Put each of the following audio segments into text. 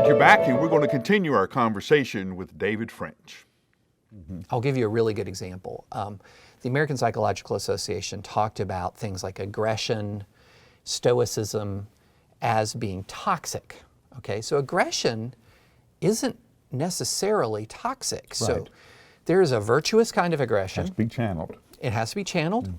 glad you're back, and we're going to continue our conversation with David French. I'll give you a really good example. The American Psychological Association talked about things like aggression, stoicism as being toxic. Okay, so aggression isn't necessarily toxic. Right. So there is a virtuous kind of aggression. Has to be channeled. It has to be channeled.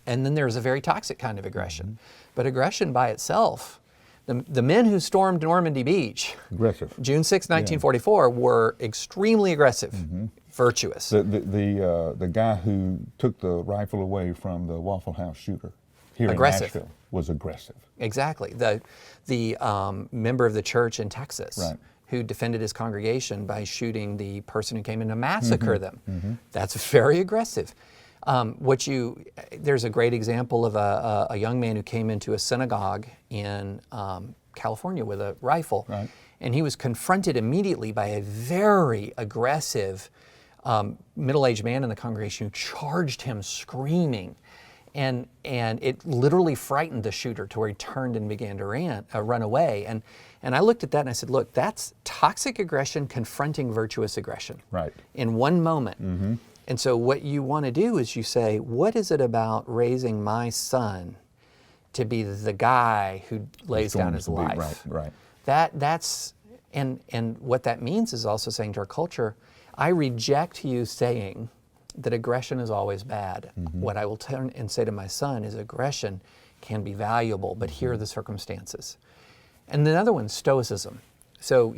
And then there's a very toxic kind of aggression. But aggression by itself, the men who stormed Normandy Beach, Aggressive. June 6, 1944, were extremely aggressive, virtuous. The guy who took the rifle away from the Waffle House shooter here Aggressive. in Nashville was aggressive. Exactly. The member of the church in Texas Right. who defended his congregation by shooting the person who came in to massacre them. That's very aggressive. There's a great example of a young man who came into a synagogue in California with a rifle. Right. And he was confronted immediately by a very aggressive middle-aged man in the congregation who charged him screaming. And it literally frightened the shooter to where he turned and began to run away. And I looked at that and I said, look, that's toxic aggression confronting virtuous aggression. Right. In one moment. And so what you want to do is you say, what is it about raising my son to be the guy who lays down his life? Right. That's what that means is also saying to our culture, I reject you saying that aggression is always bad. What I will turn and say to my son is aggression can be valuable, but here are the circumstances. And another one, stoicism. So,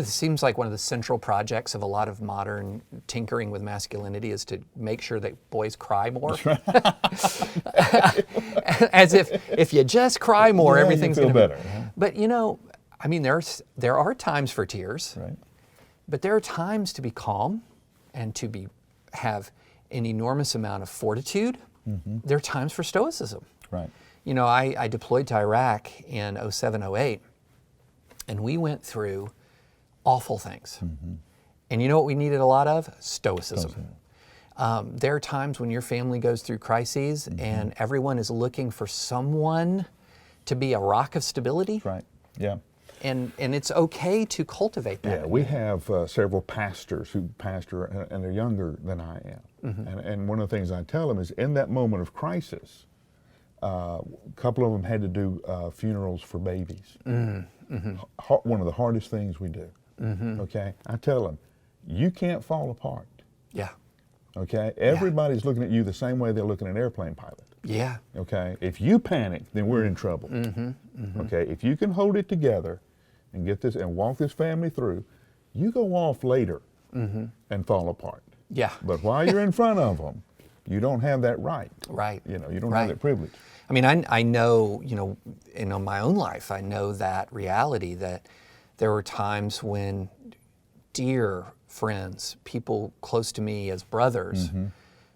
seems like one of the central projects of a lot of modern tinkering with masculinity is to make sure that boys cry more. As if you just cry more, everything's going to be better. But there are times for tears, Right. but there are times to be calm and to have an enormous amount of fortitude. There are times for stoicism. Right. I deployed to Iraq in 07, 08. And we went through awful things. And you know what we needed a lot of? Stoicism. There are times when your family goes through crises and everyone is looking for someone to be a rock of stability. Right. Yeah. And it's okay to cultivate that. Yeah, we have several pastors who pastor, and they're younger than I am. And one of the things I tell them is in that moment of crisis, a couple of them had to do funerals for babies. One of the hardest things we do. Okay, I tell them, you can't fall apart. Yeah. Okay, everybody's looking at you the same way they're looking at an airplane pilot. Yeah. Okay, if you panic, then we're in trouble. Okay, if you can hold it together and get this and walk this family through, you go off later and fall apart. Yeah. But while you're in front of them, you don't have that right. Right. You don't have that privilege. I mean, I know, in my own life, I know that reality that there were times when dear friends, people close to me as brothers,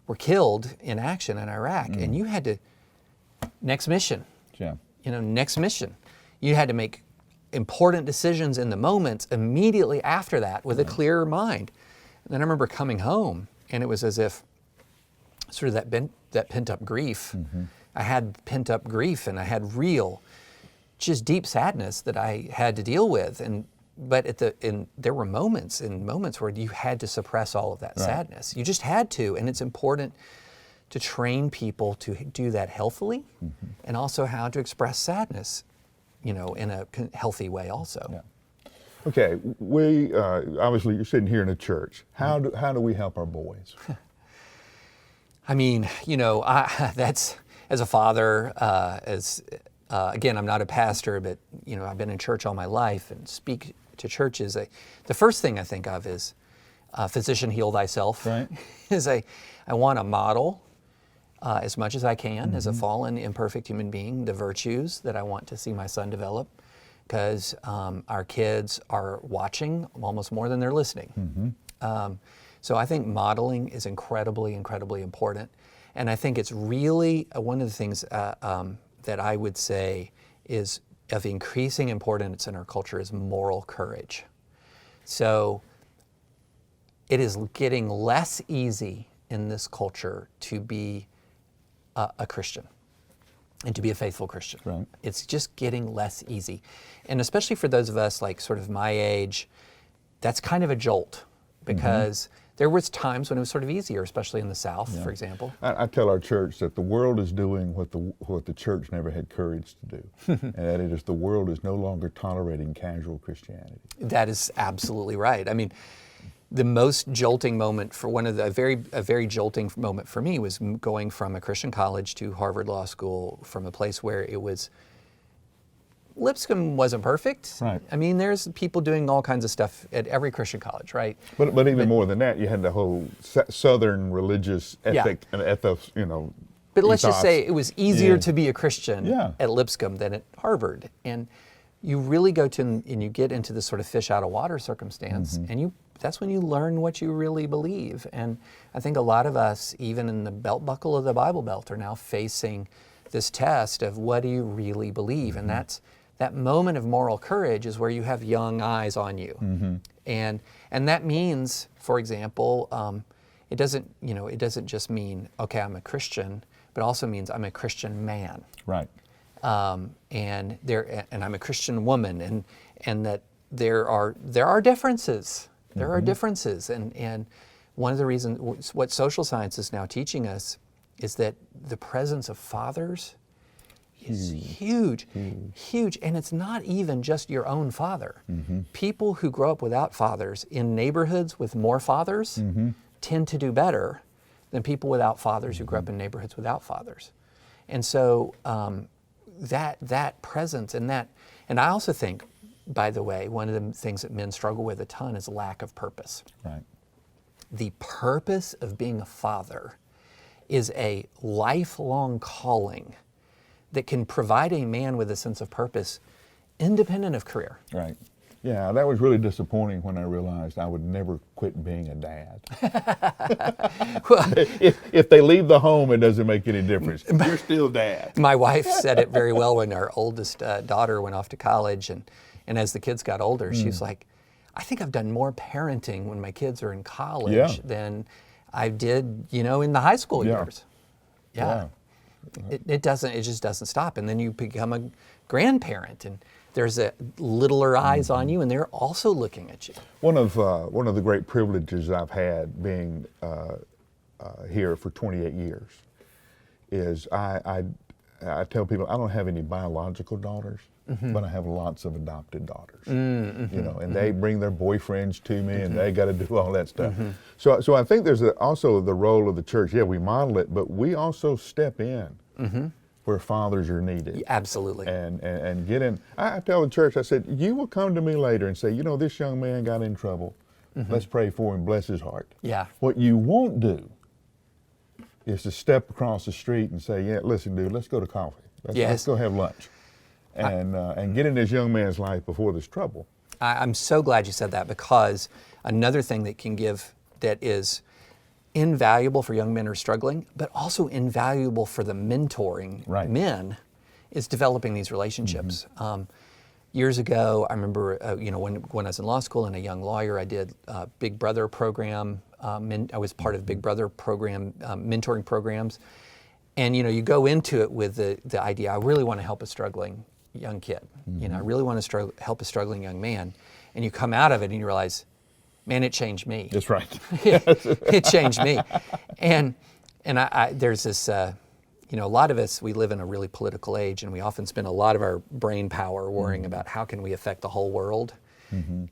were killed in action in Iraq. And you had to, next mission. Yeah. Next mission. You had to make important decisions in the moments immediately after that with a clearer mind. And then I remember coming home and it was as if sort of that pent-up grief. I had pent-up grief and I had real, just deep sadness that I had to deal with. But there were moments where you had to suppress all of that sadness. You just had to, and it's important to train people to do that healthily, and also how to express sadness, in a healthy way also. Yeah. Okay, we obviously you're sitting here in a church. How do we help our boys? I mean, that's as a father, again, I'm not a pastor, but I've been in church all my life and speak to churches. The first thing I think of is physician heal thyself. Right. I want to model as much as I can as a fallen, imperfect human being, the virtues that I want to see my son develop, because our kids are watching almost more than they're listening. So I think modeling is incredibly, incredibly important. And I think it's really one of the things that I would say is of increasing importance in our culture is moral courage. So it is getting less easy in this culture to be a Christian. and to be a faithful Christian. Right. It's just getting less easy. And especially for those of us like sort of my age, that's kind of a jolt because there was times when it was sort of easier, especially in the South, for example. I tell our church that the world is doing what the church never had courage to do, and that it is the world is no longer tolerating casual Christianity. That is absolutely right. I mean, the most jolting moment for a very jolting moment for me was going from a Christian college to Harvard Law School from a place where it was, Lipscomb wasn't perfect. Right. I mean, there's people doing all kinds of stuff at every Christian college, right? But even more than that, you had the whole Southern religious ethic and ethos, But let's just ethos. say it was easier to be a Christian Yeah. at Lipscomb than at Harvard. And you really go to, and you get into this sort of fish out of water circumstance, and that's when you learn what you really believe. And I think a lot of us, even in the belt buckle of the Bible Belt, are now facing this test of what do you really believe? And that moment of moral courage is where you have young eyes on you. And that means, for example, it doesn't just mean, okay, I'm a Christian, but also means I'm a Christian man. Right. And I'm a Christian woman, and that there are differences. There are differences, and one of the reasons what social science is now teaching us is that the presence of fathers is huge, and it's not even just your own father. People who grow up without fathers in neighborhoods with more fathers tend to do better than people without fathers who grew up in neighborhoods without fathers. And so that presence and I also think, by the way, one of the things that men struggle with a ton is lack of purpose. Right. The purpose of being a father is a lifelong calling that can provide a man with a sense of purpose independent of career. Right. Yeah, that was really disappointing when I realized I would never quit being a dad. if they leave the home, it doesn't make any difference. You're still dad. My wife said it very well when our oldest daughter went off to college, and as the kids got older, she was like, I think I've done more parenting when my kids are in college than I did, in the high school years. Yeah. It just doesn't stop. And then you become a grandparent, and there's a littler eyes on you, and they're also looking at you. One of the great privileges I've had being here for 28 years is I tell people I don't have any biological daughters, but I have lots of adopted daughters. And they bring their boyfriends to me, and they got to do all that stuff. So I think there's also the role of the church. Yeah, we model it, but we also step in where fathers are needed. Absolutely. And get in. I tell the church, I said, you will come to me later and say, this young man got in trouble. Let's pray for him, bless his heart. Yeah. What you won't do is to step across the street and say, yeah, listen, dude, let's go to coffee. Let's go have lunch. And get in this young man's life before there's trouble. I'm so glad you said that, because another thing that is invaluable for young men who are struggling, but also invaluable for the mentoring men, is developing these relationships. Years ago, I remember, when I was in law school and a young lawyer, I did a Big Brother program. I was part of Big Brother program, mentoring programs. And, you go into it with the idea, I really want to help a struggling young kid. I really want to help a struggling young man. And you come out of it and you realize, man, it changed me. That's right. It changed me. And there's this, a lot of us, we live in a really political age, and we often spend a lot of our brain power worrying about how can we affect the whole world.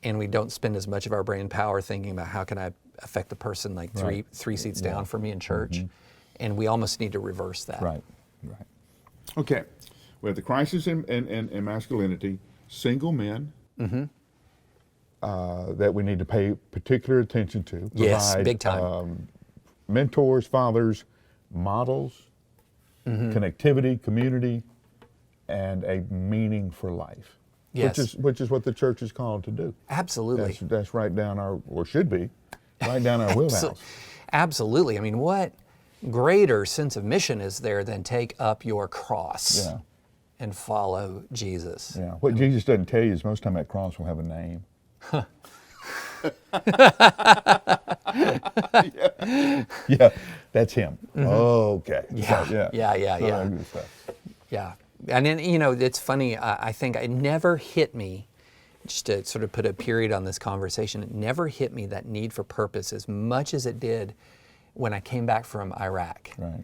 And we don't spend as much of our brain power thinking about how can I affect the person like three seats down from me in church. And we almost need to reverse that. Right. Okay. We have the crisis in masculinity, single men that we need to pay particular attention to. Yes, provide, big time. Mentors, fathers, models, connectivity, community, and a meaning for life. Yes. Which is what the church is called to do. Absolutely. That's right down or should be, right down our wheelhouse. Absolutely. I mean, what greater sense of mission is there than take up your cross and follow Jesus? Yeah. What Jesus doesn't tell you is most of the time that cross will have a name. Yeah, that's him. Okay. Yeah. Yeah. And then, you know, it's funny, I think it never hit me, just to sort of put a period on this conversation, it never hit me that need for purpose as much as it did when I came back from Iraq. Right.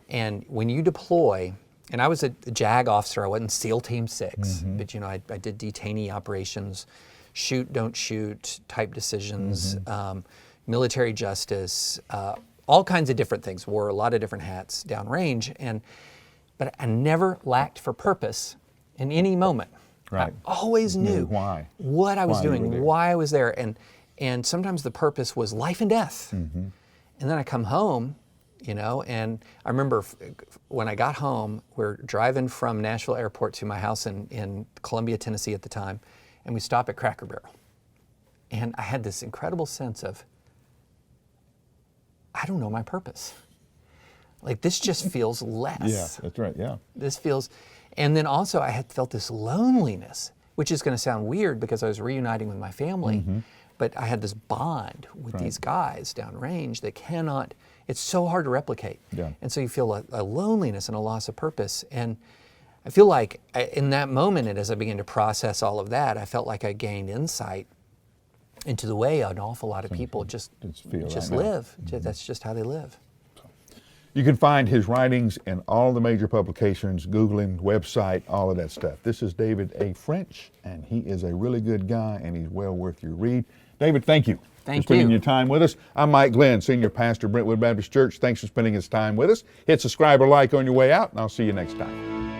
And when you deploy, and I was a JAG officer, I wasn't SEAL Team 6, but, you know, I did detainee operations, shoot, don't shoot type decisions, military justice, all kinds of different things, wore a lot of different hats downrange, but I never lacked for purpose in any moment. Right. I always knew why. what I was Why you were doing, there. why I was there, and sometimes the purpose was life and death. And then I come home, you know, and I remember when I got home, we're driving from Nashville Airport to my house in Columbia, Tennessee at the time, and we stop at Cracker Barrel. And I had this incredible sense of, I don't know my purpose. Like, this just feels less. Yeah, that's right. Yeah. This feels, and then also I had felt this loneliness, which is going to sound weird because I was reuniting with my family, but I had this bond with these guys downrange that cannot, it's so hard to replicate. Yeah. And so you feel a loneliness and a loss of purpose. And I feel like in that moment, and as I began to process all of that, I felt like I gained insight into the way an awful lot of people just feel right now. live. That's just how they live. You can find his writings in all the major publications, Google him, website, all of that stuff. This is David A. French, and he is a really good guy, and he's well worth your read. David, thank you Thank for spending you. your time with us. I'm Mike Glenn, Senior Pastor, Brentwood Baptist Church. Thanks for spending his time with us. Hit subscribe or like on your way out, and I'll see you next time.